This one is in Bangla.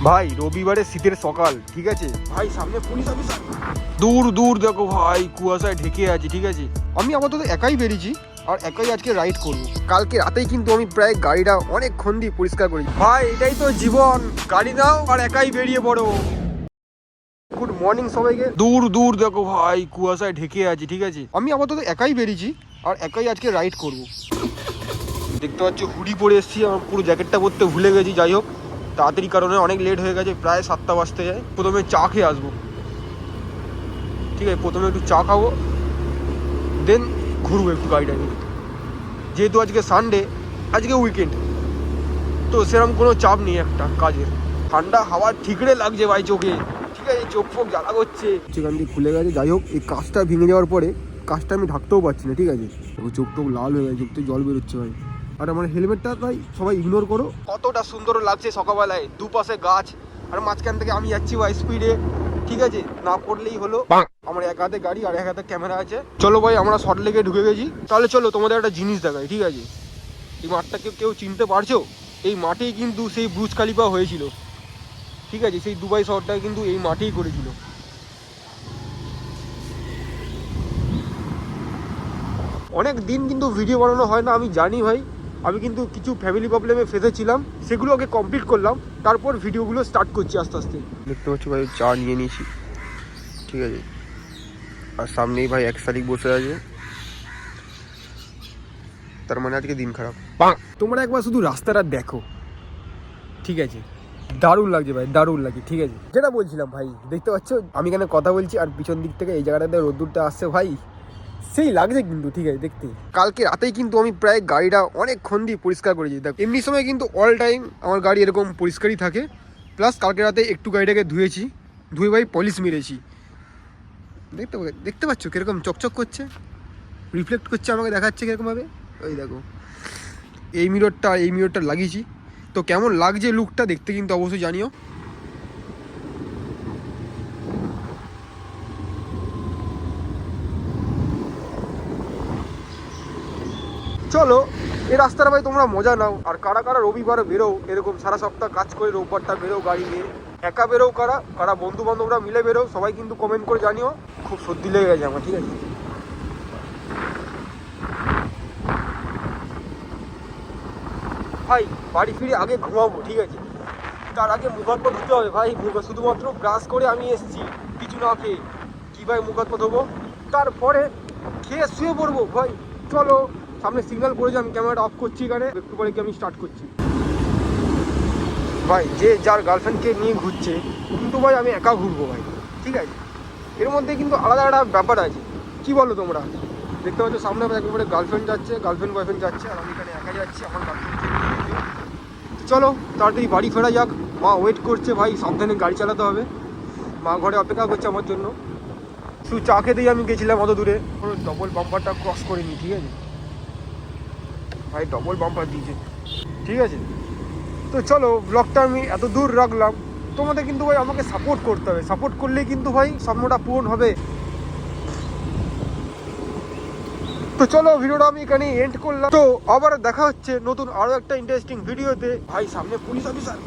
ভাই রবিবারে শীতের সকাল, ঠিক আছে ভাই, সামনে পুলিশ অফিসার, দূর দূর দেখো ভাই কুয়াশায় ঢেকে আছে, ঠিক আছে। আমি আপাতত একাই বেরিয়েছি আর একাই আজকে রাইড করবো। কালকে রাতেই কিন্তু আমি প্রায় গাড়িটা অনেকক্ষণ দিয়ে পরিষ্কার করি। ভাই এটাই তো জীবন, গাড়ি নাও আর একাই বেরিয়ে পড়ো। গুড মর্নিং সবাইকে। দূর দূর দেখো ভাই কুয়াশায় ঢেকে আছে, ঠিক আছে। আমি আপাতত একাই বেরিয়েছি আর একাই আজকে রাইড করবো। দেখতে পাচ্ছি হুডি পরে এসেছি, আমার পুরো জ্যাকেটটা পরতে ভুলে গেছি। যাই হোক, তাড়াতাড়ি কারণে অনেক লেট হয়ে গেছে, প্রায় 7টা বাজতে যায়। প্রথমে চা খেয়ে আসবো, ঠিক আছে। প্রথমে একটু চা খাবো, দেন ঘুরবো একটু গাড়িটা নিয়ে। যেহেতু আজকে সানডে, আজকে উইকেন্ড, তো সেরকম কোনো চাপ নেই একটা কাজের। ঠান্ডা হাওয়া ঠিকরে লাগছে ভাই চোখে, ঠিক আছে। চোখ ফোক জ্বালা করছে, সেখান দিয়ে খুলে গেছে। যাই হোক, এই কাজটা ভেঙে যাওয়ার পরে কাজটা আমি ঢাকতেও পারছি না, ঠিক আছে। চোখ টোক লাল হয়ে গেছে, চোখ থেকে জল বেরোচ্ছে ভাই। আর আমার হেলমেটটা ভাই সবাই ইগনোর করো। কতটা সুন্দর লাগছে সকালবেলায়, দুপাশে গাছ আর মাঝখান থেকে আমি যাচ্ছি ভাই স্পিডে, ঠিক আছে। না পড়লেই হলো। আমার এক হাতে গাড়ি আর এক হাতে ক্যামেরা আছে। চলো ভাই, আমরা শর্ট লেগে ঢুকে গেছি। তাহলে চলো তোমাদের একটা জিনিস দেখাই, ঠিক আছে। এই মাঠটাকে কেউ চিনতে পারছো? এই মাঠেই কিন্তু সেই ব্রুজ খালিফা হয়েছিল, ঠিক আছে। সেই দুবাই শহরটা কিন্তু এই মাঠেই করেছিল। অনেক দিন কিন্তু ভিডিও বানানো হয় না, আমি জানি ভাই। আমি কিন্তু কিছু ফ্যামিলি প্রবলেমে ফেসেছিলাম, সেগুলো আগে কমপ্লিট করলাম, তারপর ভিডিওগুলো স্টার্ট করছি আস্তে আস্তে। দেখতে পাচ্ছি ভাই, চা নিয়ে নিয়েছি, ঠিক আছে। আর সামনেই ভাই 1 তারিখ বসে আছে, তার মানে আজকে দিন খারাপ। তোমরা একবার শুধু রাস্তাটা দেখো, ঠিক আছে। দারুণ লাগছে ভাই, দারুণ লাগছে, ঠিক আছে। যেটা বলছিলাম ভাই, দেখতে পাচ্ছ আমি এখানে কথা বলছি আর পিছন দিক থেকে এই জায়গাটাতে রোদ্দুরটা আসছে ভাই, সেই লাগছে কিন্তু, ঠিক আছে দেখতে। কালকে রাতেই কিন্তু আমি প্রায় গাড়িটা অনেকক্ষণ দিয়ে পরিষ্কার করেছি। দেখ, এমনি সময় কিন্তু অল টাইম আমার গাড়ি এরকম পরিষ্কারই থাকে। প্লাস কালকে রাতে একটু গাড়িটাকে ধুয়েছি, ধুয়ে ভাই পলিশ মেরেছি। দেখতে পাচ্ছ কিরকম চকচক করছে, রিফ্লেক্ট করছে, আমাকে দেখাচ্ছে কিরকমভাবে। ওই দেখো, এই মিররটা লাগিয়েছি। তো কেমন লাগছে লুকটা দেখতে কিন্তু অবশ্যই জানিও। চলো এই রাস্তাটা ভাই তোমরা মজা নাও। আর কারা কারা রবিবারে বেরো, এরকম সারা সপ্তাহ কাজ করে রোববারটা বেরো গাড়ি নিয়ে, একা বেরো, কারা কারা বন্ধু বান্ধবরা মিলে বেরো, সবাই কিন্তু কমেন্ট করে জানিও। খুব সর্দি লেগে গেছে আমার, ঠিক আছে। ভাই বাড়ি ফিরে আগে ঘুমাবো, ঠিক আছে। তার আগে মুখাত্ম ধুতে হবে ভাই। শুধুমাত্র ব্রাশ করে আমি এসেছি, কিছু না খেয়ে। কী ভাই মুখাত্ম ধোবো, তারপরে খেয়ে শুয়ে পড়বো ভাই। চলো, সামনে সিগন্যাল পড়েছে, আমি ক্যামেরাটা অফ করছি এখানে, একটু পরে কি আমি স্টার্ট করছি। ভাই যে যার গার্লফ্রেন্ডকে নিয়ে ঘুরছে, কিন্তু ভাই আমি একা ঘুরবো ভাই, ঠিক আছে। এর মধ্যে কিন্তু আলাদা একটা ব্যাপার আছে, কি বলো তোমরা? দেখতে পাচ্ছ সামনে একেবারে গার্লফ্রেন্ড যাচ্ছে, গার্লফ্রেন্ড বয়ফ্রেন্ড যাচ্ছে, আর আমি এখানে একা যাচ্ছি আমার গার্লফ্রেন্ডকে নিয়ে। চলো তাড়াতাড়ি বাড়ি ফেরা যাক, মা ওয়েট করছে ভাই, সাবধানে গাড়ি চালাতে হবে। মা ঘরে অপেক্ষা করছে আমার জন্য। শুধু চা খেতেই আমি গেছিলাম অত দূরে, পুরো ডবল বাম্পারটা ক্রস করিনি, ঠিক আছে ভাই, ডবল বাম্পার দিয়েছে, ঠিক আছে। তো চলো, ব্লগটা আমি এত দূর রাখলাম। তোমাদের কিন্তু ভাই আমাকে সাপোর্ট করতে হবে, সাপোর্ট করলেই কিন্তু ভাই স্বপ্নটা পূরণ হবে। তো চলো, ভিডিওটা আমি এখানে এন্ড করলাম। তো আবার দেখা হচ্ছে নতুন আরো একটা ইন্টারেস্টিং ভিডিওতে। ভাই সামনে পুলিশ অফিসার।